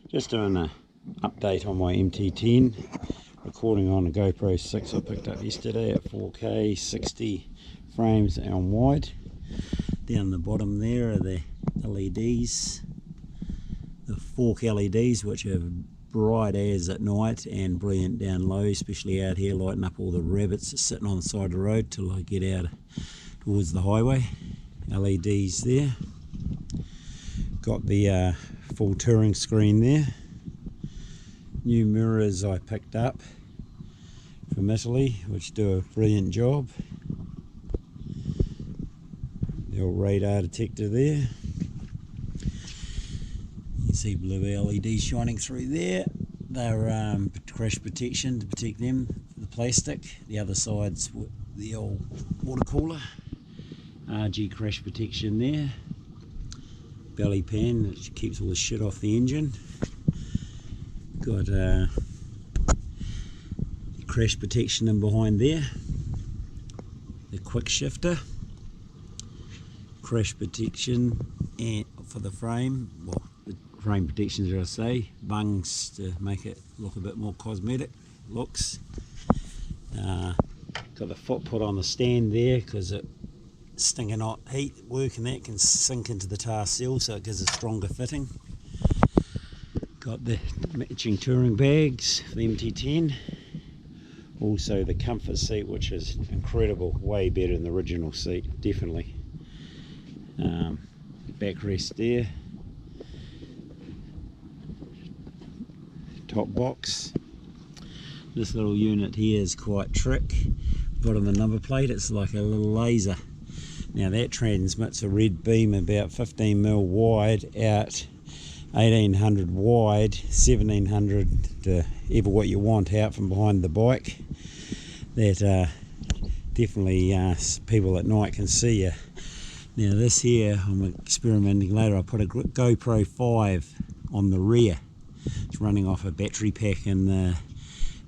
Just doing an update on my MT10, recording on a GoPro 6 I picked up yesterday at 4K, 60 frames on wide. Down the bottom there are the LEDs, the fork LEDs, which are bright as at night and brilliant down low, especially out here, lighting up all the rabbits that's sitting on the side of the road till I get out towards the highway. LEDs there. Got the full touring screen there. New mirrors I picked up from Italy, which do a brilliant job. The old radar detector there. You can see blue LEDs shining through there. They're crash protection to protect them, the plastic. The other side's the old water cooler. RG crash protection there. Belly pan that keeps all the shit off the engine. Got crash protection in behind there. The quick shifter. Crash protection and for the frame. Well, the frame protection, as I say. Bungs to make it look a bit more cosmetic looks. Got the foot put on the stand there because it stinking hot heat working that can sink into the tar seal, so it gives a stronger fitting. Got the matching touring bags for the MT10. Also the comfort seat, which is incredible, way better than the original seat, definitely. Backrest there. Top box. This little unit here is quite trick. Bottom of the number plate, it's like a little laser. Now that transmits a red beam about 15mm wide out 1800 wide, 1700 to ever what you want out from behind the bike. That definitely people at night can see you. Now this here, I'm experimenting later, I put a GoPro 5 on the rear. It's running off a battery pack in the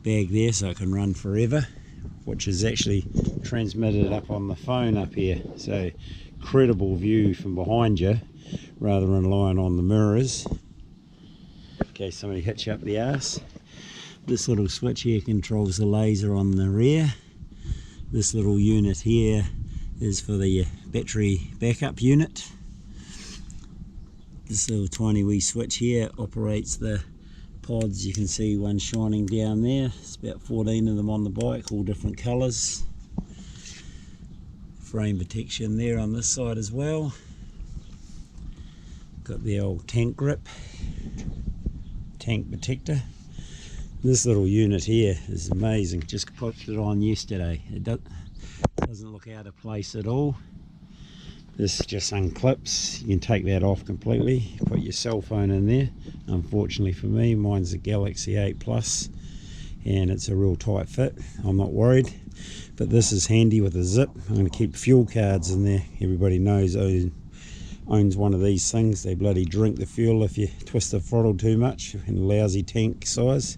bag there, so it can run forever, which is actually transmitted up on the phone up here, so incredible view from behind you rather than relying on the mirrors in case somebody hits you up the arse. This little switch here controls the laser on the rear. This little unit here is for the battery backup unit. This little tiny wee switch here operates the pods. You can see one shining down there. It's about 14 of them on the bike, all different colours. Frame protection there on this side as well. Got the old tank grip, tank protector. This little unit here is amazing. Just put it on yesterday. It doesn't look out of place at all. This just unclips. You can take that off completely. Put your cell phone in there. Unfortunately for me, mine's a Galaxy 8 Plus and it's a real tight fit. I'm not worried, but this is handy with a zip. I'm going to keep fuel cards in there. Everybody knows who owns one of these things. They bloody drink the fuel if you twist the throttle too much in lousy tank size.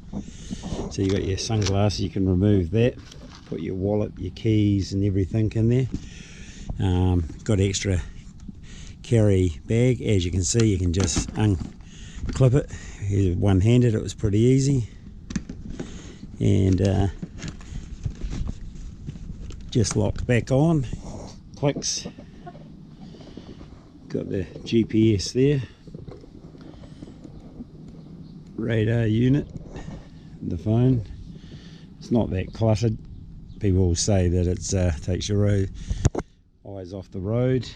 So you got your sunglasses, you can remove that. Put your wallet, your keys and everything in there. Got extra carry bag. As you can see, you can just unclip it. One-handed, it was pretty easy. And just locked back on. Clicks. Got the GPS there. Radar unit. The phone. It's not that cluttered. People will say that it takes your eyes off the road,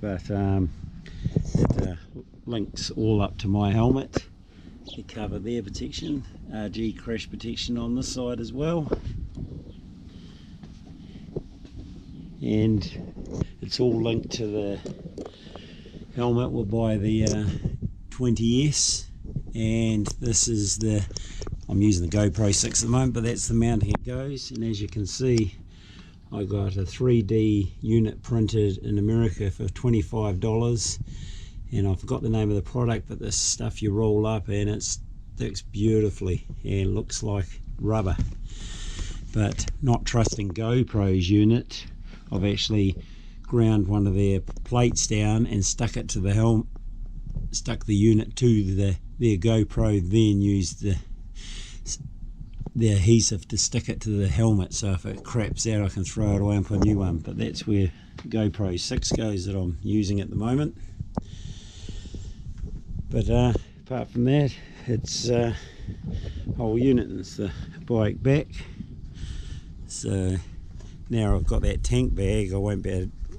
but it links all up to my helmet. The cover there, protection, RG crash protection on this side as well, and it's all linked to the helmet. We'll buy the 20S, and this is the, I'm using the GoPro 6 at the moment, but that's the mounting it goes. And as you can see, I got a 3D unit printed in America for $25, and I forgot the name of the product, but this stuff you roll up and it sticks beautifully and looks like rubber. But not trusting GoPro's unit, I've actually ground one of their plates down and stuck it to the helm, stuck the unit to the their GoPro then used the adhesive to stick it to the helmet, so if it craps out I can throw it away and put a new one. But that's where GoPro 6 goes that I'm using at the moment. But apart from that, it's whole unit, and it's the bike back. So now I've got that tank bag, I won't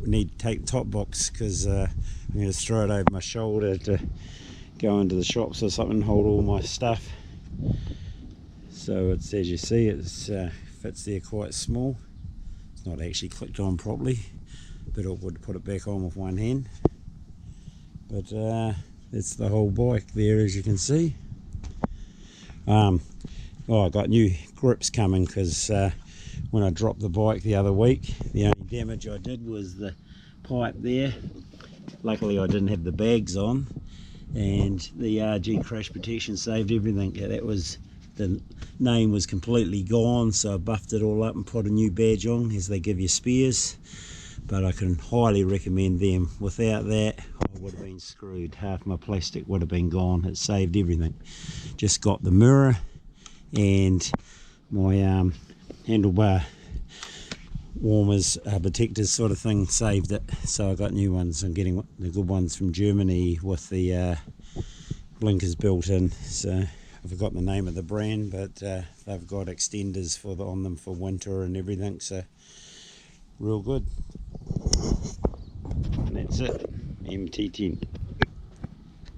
need to take the top box, because I'm going to throw it over my shoulder to go into the shops or something, hold all my stuff. So it's, as you see, it's fits there quite small. It's not actually clicked on properly, but it would put it back on with one hand. But that's the whole bike there, as you can see. I got new grips coming, because when I dropped the bike the other week, the only damage I did was the pipe there. Luckily I didn't have the bags on, and the RG crash protection saved everything. Yeah, that was, the name was completely gone, so I buffed it all up and put a new badge on, as they give you spares. But I can highly recommend them. Without that, I would have been screwed. Half my plastic would have been gone. It saved everything. Just got the mirror and my handlebar warmers, protectors sort of thing, saved it. So I got new ones. I'm getting the good ones from Germany with the blinkers built in. So I forgot the name of the brand, but they've got extenders on them for winter and everything. So real good. And that's it, MT10.